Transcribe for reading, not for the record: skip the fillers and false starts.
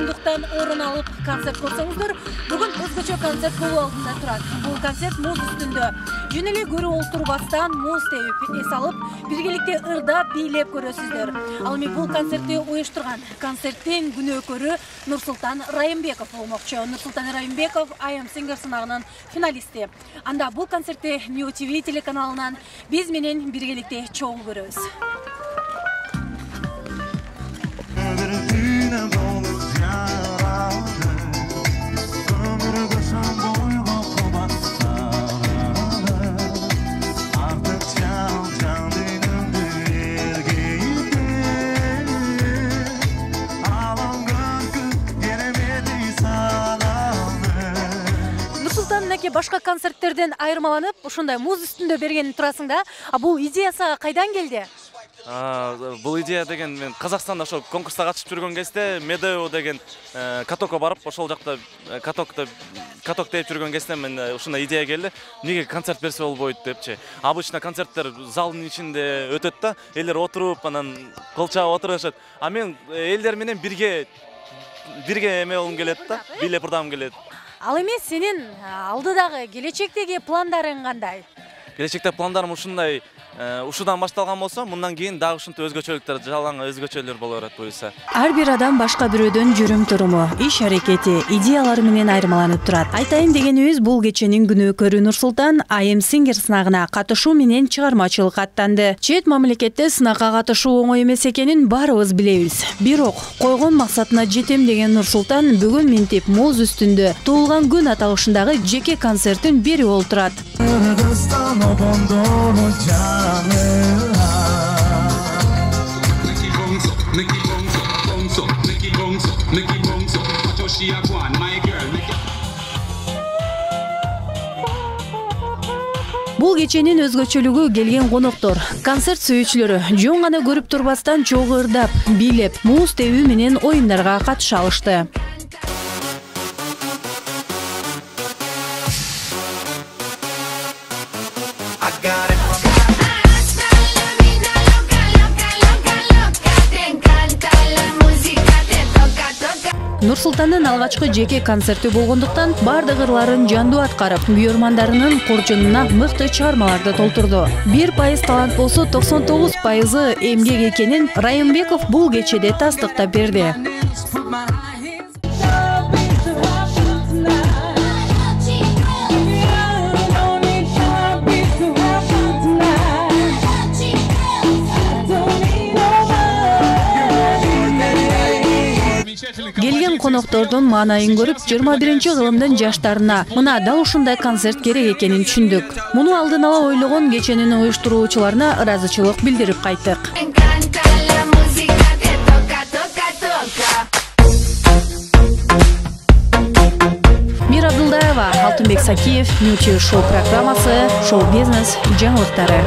коомдуктан орун алып концерт көрсөңүздөр, бүгүн өзгөчө концерт болуу алдында турат. Бул концерт муз үстүндө. Жөн эле көрүп олтурбастан муз теуп, эс алып, биргеликте ырдап, бийлеп көрөсүздөр. Ал эми бул концертти уюштурган концерттин күнөөкөрү Нурсултан Райымбеков болмокчу. Нурсултан Райымбеков I Am Singer сынагынын финалисти. Анда бул концертти New TV телеканалынан биз менен биргеликте чогуу көрөбүз. Башка концерттерден айырмаланып, ушундай муз үстүндө берген турасың да. Бул идея сага кайдан келди? Бул идея деген мен Казакстанда ошо конкурска катышып жүргөн кезде Медео деген катокко барып, ошол жакта каток теуп жүргөн кезде мен ушундай идея келди. Эмнеге концерт берсе болбойт депчи. Обычно концерттер залдын ичинде өтөт да, элдер отуруп, анан кол чаап отурушат. А мен элдер менен бирге эме болгум келет да, бийлеп ырдагым келет. Ал эмес, сенин алдыдагы келечектеги пландарың кандай? Келечекте пландарым ушундай, ушудан башталган болсо, мындан кийин дагы ушундай өзгөчөлүктөр, жалаң өзгөчөлөр боло берет буюрса. Ар бир адам башка бирөөдөн жүрүм туруму, иш аракети, идеялары менен айырмаланып турат. Айтайын дегенибиз, бул кеченин күнөөкөрү Нурсултан I Am Singer сынагына катышуу менен чыгармачылык аттанды. Чет мамлекетте сынакка катышуу оңой эмес экенин баарыбыз билебиз. Бирок койгон максатына жетем деген Нурсултан бүгүн минтип муз үстүндө туулган күн аталышындагы жеке концертин берип олтурат. Бул кеченин өзгөчөлүгү келген коноктор, концерт сүйүүчүлөрү жөн гана көрүп турбастан чогуу ырдап, бийлеп, муз тебүү менен оюндарга катыша алышты. Нурсултандын алгачкы жеке концерти болгондуктан бардык ырларын жандуу аткарып, күйөрмандарынын коржунуна мыкты чыгармаларды толтурду. 1% талант болсо 99% эмгек экенин Райымбеков бул кечеде тастыктап берди. Келген коноктордун маанайын көрүп, 21-кылымдын жаштарына мына дал ушундай концерт керек экенин түшүндүк. Муну алдын ала ойлогон кеченин уюштуруучуларына ыраазычылык билдирип кайттык. Мира Абдулдаева, Алтынбек Сакиев, New TV шоу программасы, шоу бизнес жаңылыктары.